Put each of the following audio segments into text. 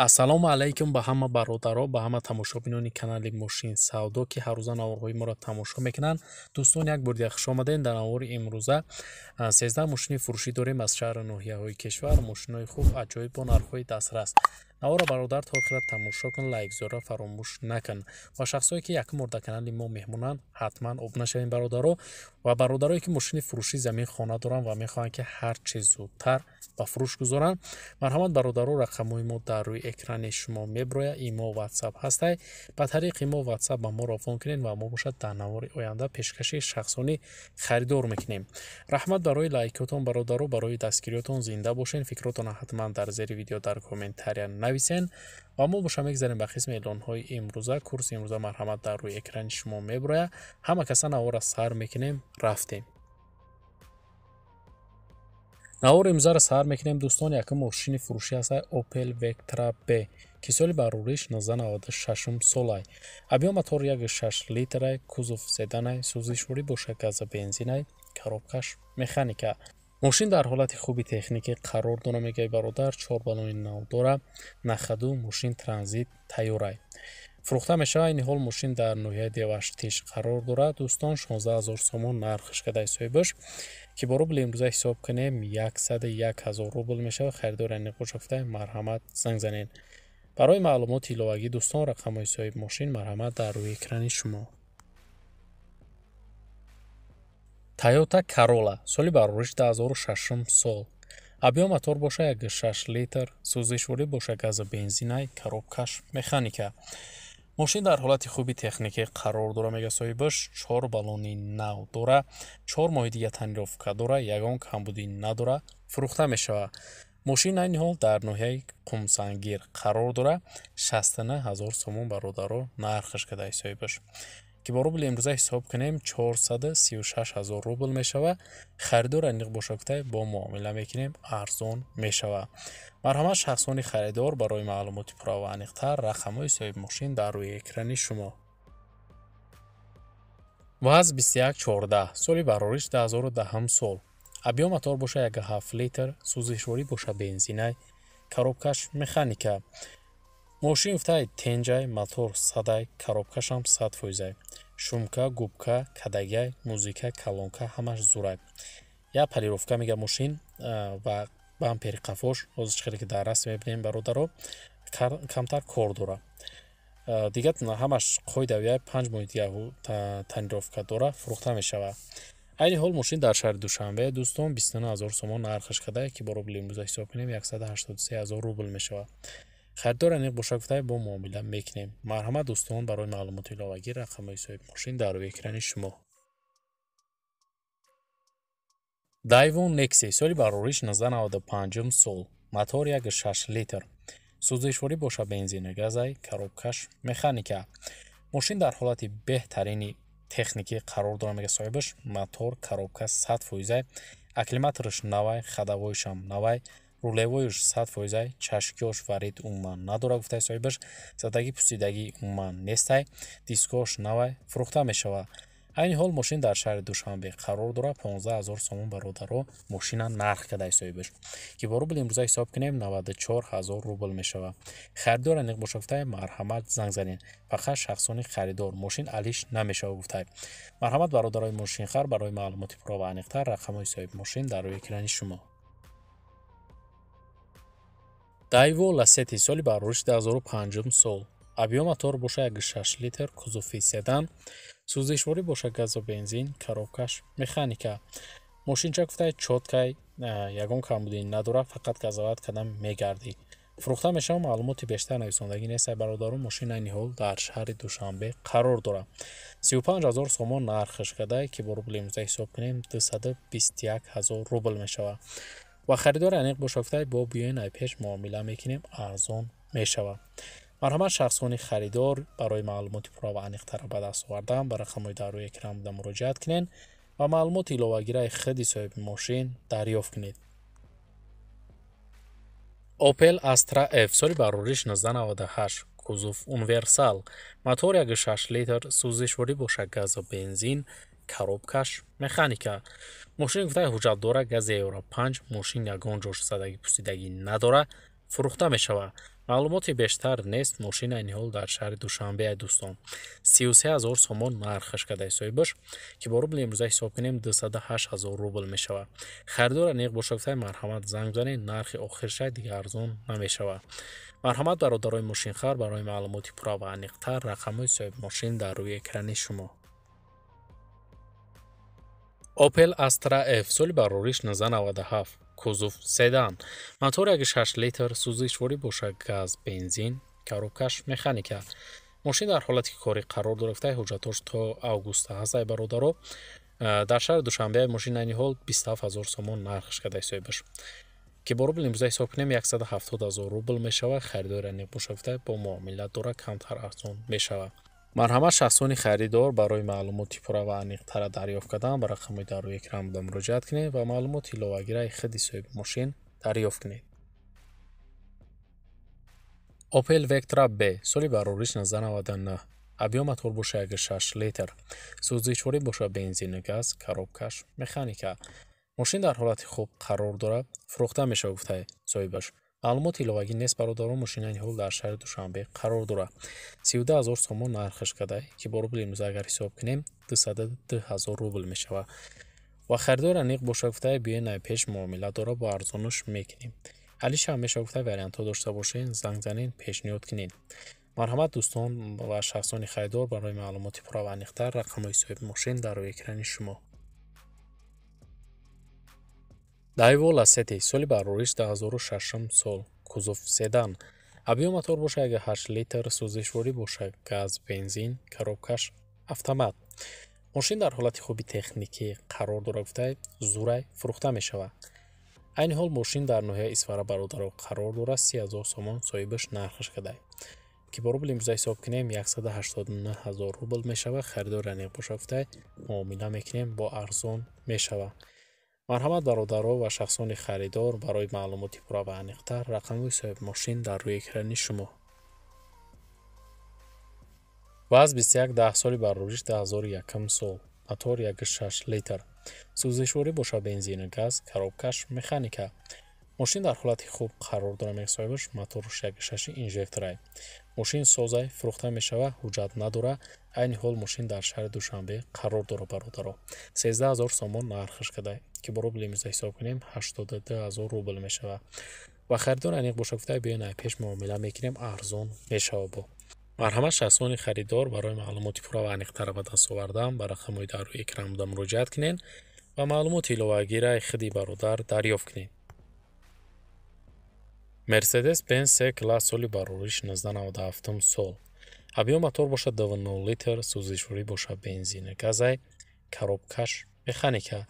ассалому алайкум ба ҳама бародаро, ба ҳама тамошобинони канали Мошин Савдо ки ҳаррӯза наворҳои моро тамошо мекунанд. Дӯстон, як бор дигар хуш омадед. Дар навори имрӯза 13 мошини фурӯшӣ дорем аз шаҳру ноҳияҳои кишвар. Мошинҳои хуб, аҷоиб бо нархҳои дастрас. Навора бародар то охират тамошо кун, лайк зора фаромӯш накун. Ва шахсое ки якум бор дар канали мо меҳмонанд, ҳатман обуна шавед бародаро. Ва бародарое ки мошини фурӯшӣ замин хона доранд ва мехоҳанд ки ҳар чӣ зудтар ба фурӯш гузоранд, марҳамат бародаро, рақамҳои мо дар рӯи экрани шумо меброяд. имо WhatsApp ҳастай. Ба тариқи мо WhatsApp ба мо равон кунед ва мо бошад дар навори оянда пешкаши шахсонӣ харидор мекунем. раҳмат барои лайкотон бародаро, барои дастгириётон зинда бошед. фикротонро ҳатман дар зери видео дар комментария нависен ва мо боша мегзарем ба қисми эълонҳои имрӯза. курси имрӯза марҳамат дар рӯи экрани шумо меброяд. ҳама каса навора сар мекунем, рафтем. навори имрӯзаро сар мекунем дӯстон. якум мошини фурӯшӣ ҳаст Opel Vectra B ки соли барориш 1996 солай. Объем мотор 1.6 литрай, кузов седанай, сӯзишворӣ боша газа бензинай, коробкаш механика. мошин дар ҳолати хуби техникӣ қарор дора мегӯяй бародар. 4 баллони нав дора, нахаду мошин транзит тайёрай. фурӯхта мешавад. айни ҳол мошин дар ноҳияи Деваштиш қарор дорад. дӯстон, 16000 сомон нархш кадай соҳибаш ки бо рубли имрӯза ҳисоб кунем 101000 рубл мешавад. харидори аниқ бошафтай марҳамат занг занед. барои маълумоти иловагӣ дӯстон, рақамҳои соҳиби мошин марҳамат дар рӯи экрани шумо. Toyota Corolla соли барориш 2006 сол. объем мотор боша 1.6 литр, сӯзишворӣ боша газа бензинай, коробкаш механика. мошин дар ҳолати хуби техникӣ қарор дора мега соҳибаш. 4 баллони нав дора, 4 моҳи дига танировка дора, ягон камбудӣ надора. фурӯхта мешавад. мошин айни ҳол дар ноҳияи Қумсангир қарор дора. 69000 сомон бародаро нархш кадай соҳибаш ки бо рубли имрӯза ҳисоб кунем 436000 рубл мешавад. харидор аниқ бошактай бо муомила мекунем, арзон мешавад. марҳамат шахсони харидор, барои маълумоти пурра ва аниқтар рақамҳои соҳиби мошин дар рӯи экрани шумо. ВАЗ 2114 соли барориш 2010 сол. объем мотор боша 1.7 литр, сӯзишворӣ боша бензинай, коробкаш механика. мошин уфтай тенҷай, мотор садай, коробкашам 100%. шумка, губка, кадагай, музика, калонка ҳамаш зурай. я полировка мега мошин ва бампери қафош ҳозир чӣ хеле ки дар раст мебинем бародаро камтар кор дора. дигар ҳамаш қоидавия 5 моҳи дига танировка дора. фурӯхта мешавад. айни ҳол мошин дар шаҳри Душанбе дӯстон 29000 сомон нархш кадай ки бо рубли имрӯза ҳисоб кунем 183000 рубл мешавад. харидор аниқ бошактай бо муомила мекунем. марҳамат дӯстон, барои маълумоти иловагӣ рақамҳои соҳиби мошин дар рӯи экрани шумо. Daiwo Nexi соли барориш 1995 сол. мотор 1.6 литр, сӯзишворӣ боша бензина газай, коробкаш механика. мошин дар ҳолати беҳтарини техникӣ қарор дора мега соҳибаш. мотор, коробка 100%, акклиматорш навай, хадавоишам навай, рулевоиш 100%, чашкиёш варид умуман надора гуфтай соҳибаш. задагӣ пусидагӣ умуман нестай, дискош навай. фурӯхта мешавад. айни ҳол мошин дар шаҳри Душанбе қарор дора. 15000 сомон бародаро мошина нарх кадай соҳибаш ки бо рубли имрӯза ҳисоб кунем 94000 рубл мешавад. харидор аниқ боша гуфтай марҳамат занг занед. фақат шахсони харидор, мошин алиш намешавад гуфтай. марҳамат бародарои мошинхар, барои маълумоти пурра ва аниқтар рақамҳои соҳиби мошин дар рӯи экрани шумо. Daiwo Lacetti соли барориш 2005 сол. объем мотор боша 1.6 литр, кузови седан, сӯзишворӣ боша газа бензин, коробкаш механика. мошинча гуфтай чоткай, ягон камбудӣ надора, фақат газоват кадам мегардӣ. фурӯхта мешавад. маълумоти бештар нависондагӣ нестай бародаро. мошин айни ҳол дар шаҳри Душанбе қарор дора. 35000 сомон нархш кадай ки бо рубли имрӯза ҳисоб кунем 221000 рубл мешавад. ва харидори аниқ бошактай бо биёин айпеш муомила мекунем, арзон мешавад. марҳамат шахсони харидор, барои маълумоти пурра ва аниқтар ба даст овардан ба рақамҳои дар рӯи экран буда муроҷиат кунед ва маълумоти иловагиро худи соҳиби мошин дарёфт кунед. Opel Astra F соли барориш 1998, кузов универсал, мотор 1.6 литр, сӯзишворӣ боша газа бензин, коробкаш механика. мошин гуфтай ҳуҷҷат дора, гази Евро 5, мошин ягон ҷош задагӣ пусидагӣ надора. фурухта мешавад. маълумоти бештар нест мошин айни ҳол дар шаҳри душанбе дӯстон 33 000 сомон нархаш када ҳисобиш ки бо рубли имрӯза ҳисоб кунем 208 000 рубл мешавад. харидора неғ бо шофтаи марҳамат занг занед, нархи охиршай дигар арзон намешавад. марҳамат бародарои мошинхар, барои маълумоти пурра ва аниқтар рақамҳои соҳиби мошин дар рӯи экрани шумо. Opel Astra F соли барориш 1997 кузов седан, мотори 1.6 литр, сӯзишворӣ бошад газ, бензин, коробкаш механика. мошин дар ҳолати корӣ қарор дорифта, ҳуҷҷатош то августа ҳастаи бародаро. дар шаҳри душанбе мошин айни ҳол 27 000 сомон нархаш када ҳисобиш ки бо рубли имрӯза ҳисоб кунем 170 000 рубл мешавад. харидори неғ бошафта бо муомилат дора камтар арзон мешавад. марҳамат шахсони харидор барои маълумоти пурра ва аниқтара дарёфт кардан ба рақамҳои дар рӯи экран буда муроҷиат кунед ва маълумоти иловагираи худи соҳиби мошин дарёфт кунед. Opel Vectra B соли барориш 1999 абъём мотор бошад 1.6 литр, сӯзишворӣ бошад бензину газ, коробкаш механика. мошин дар ҳолати хуб қарор дорад, фурӯхта мешавад гуфтаи соҳибаш. маълумоти иловагӣ нест бародарон, мошин айни ҳол дар шаҳри душанбе қарор дорад. 32 000 сомон нархаш кадай ки бо рубли имрӯза агар ҳисоб кунем 202 000 рубл мешавад. ва харидора неғ бошад гуфтаи биёед най пеш муомилат дора бо арзонаш мекунем. алиша мешавад гуфтаи вариантҳо дошта бошен, занг занен, пешниҳод кунед. марҳамат дӯстон ва шахсони харидор, барои маълумоти пурра ва аниқтар рақамҳои соҳиби мошин дар рӯи экрани шумо. Daewoo Lacetti соли барориш 2006 сол, кузов седан, абъём мотор бошад 1.8 литр, сӯзишворӣ бошад газ, бензин, коробкаш автомат. мошин дар ҳолати хуби техникӣ қарор дорад гуфтаи зурай фурӯхта мешавад. айни ҳол мошин дар ноҳияи Исфара бародаро қарор дорад. 30 000 сомон соҳибаш нархаш кадай ки бо рубли имрӯза ҳисоб кунем 189 000 рубл мешавад. харидора неғ бошад гуфтаи муомила мекунем, бо арзон мешавад. марҳамат бародаро ва шахсони харидор, барои маълумоти пурра ва аниқтар рақамҳои соҳиби мошин дар рӯи экрани шумо. ВАЗ 21 10 соли барориш 2001 сол, мотор 1.6 литр, сӯзишворӣ бошад бензину газ, коробкаш механика. мошин дар ҳолати хуб қарор дорад меғ соҳибаш, мотораш 1.6 инжекторай. мошин созай фурӯхта мешавад, ҳуҷҷат надора. айни ҳол мошин дар шаҳри душанбе қарор дорад бародаро. 13 000 сомон нархаш кадай ки бо рубли имрӯза ҳисоб кунем 82 000 рубл мешавад. ва харидор аниқ бошад гуфтаи биёед най пеш муомила мекунем, арзон мешавад. бо марҳамат шахсони харидор, барои маълумоти пурра ва аниқтара ба даст овардан ба рақамҳои дар рӯи экран буда муроҷиат кунед ва маълумоти иловагираи худи бародар дарёфт кунед. Mercedes-Benz C-класс соли барориш 1997 сол, абъём мотор бошад 2.0 литр, сӯзишворӣ бошад бензину газай, коробкаш механика.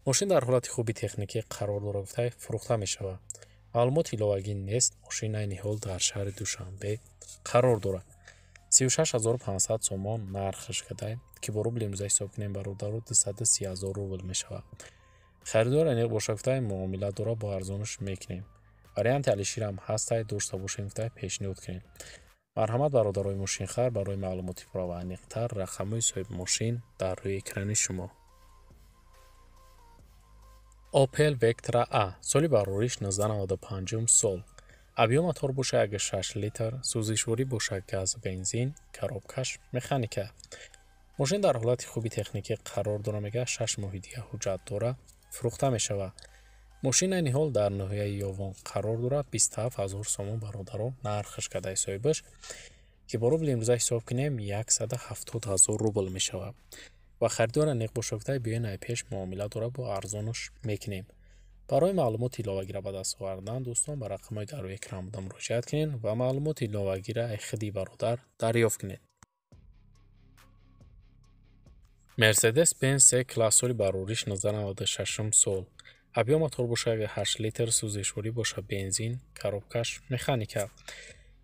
мошин дар ҳолати хуби техникӣ қарор дорад гуфтаи фурӯхта мешавад. маълумоти иловагӣ нест. мошин айни ҳол дар шаҳри душанбе қарор дорад. 36 500 сомон нархаш кадай ки бо рубли имрӯза ҳисоб кунем бародаро 230 000 рубл мешавад. харидор аниқ бошад гуфтаи муомила дора, бо арзонаш мекунем. варианти алиширам ҳастай, дошта бошем гуфтаи пешниҳод кунем. марҳамат бародарои мошинхар, барои маълумоти пурра ва аниқтар рақамҳои соҳиби мошин дар рӯи экрани шумо. Opel Vectra A соли барориш 1995 сол, абъём мотор бошад 1.6 литр, сӯзишворӣ бошад газ, бензин, коробкаш механика. мошин дар ҳолати хуби техникӣ қарор дора, мега 6 моҳи дигар ҳуҷҷат дора, фурӯхта мешавад. мошин айни ҳол дар ноҳияи Ёвон қарор дорад. 27 000 сомон бародаро нархаш кадай соҳибаш ки бо рубли имрӯза ҳисоб кунем 170 000 рубл мешавад. ва харидора неғ бошад гуфтаи биёед най пеш муомила дора, бо арзонаш мекунем. барои маълумоти иловагира ба даст овардан дӯстон ба рақамҳои дар рӯи экран буда муроҷиат кунед ва маълумоти иловагираи худи бародар дарёфт кунед. Mercedes-Benz C-класс соли барориш 1996 сол, абъём мотор бошад 1.8 литр, сӯзишворӣ бошад бензин, коробкаш механика.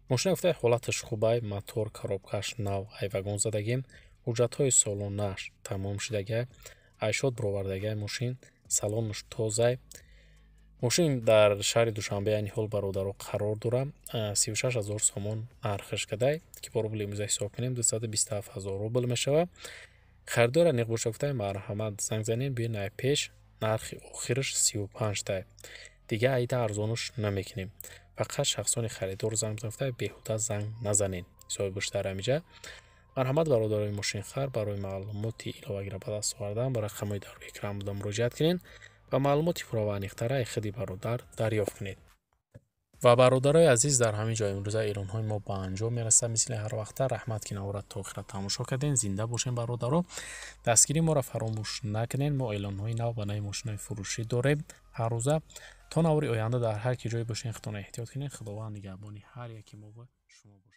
мошина гуфтаи ҳолаташ хубай, мотор, коробкаш нав айвагон задагим, ҳуҷҷатҳои солонааш тамом шудагай, айшот бировардагай мошин, салонаш тозай. мошин дар шаҳри душанбе айни ҳол бародаро қарор дорад. 36 000 сомон нархаш кадай ки бо рубли имрӯза ҳисоб кунем 227 000 рубл мешавад. харидора неғ бошад гуфтаи марҳамат занг занед, биёед най пеш, нархи охираш 35 тай. دیگه عید ارزونش نمیکنیم. فقط شخصان خریدار زنگ گرفته بیهوده زنگ نزنین. صاحب بیشتر همینجا مرحمت برادرای ماشین خر برای معلوماتی ایلاوگیره به دست آوردن با رقم‌های در روی اکران بوده مراجعت کنین و معلوماتی پراونیختره خودی برادر دریافت کنید. و برادرای عزیز در همین جای امروز اعلان‌های ما به انجام میرسه. مثل هر وقت رحمت که نورت تا آخر تماشا کردین. زنده باشین برادرها. دستگیری ما را فراموش نکنین. ما اعلان‌های نو و نوی ماشین‌های فروشی داریم هر روزه. تا نوری آینده در هر کی جای باشین خودتان احتیاط کنین. خداوند نگهبانی هر یکی ما و شما باشه.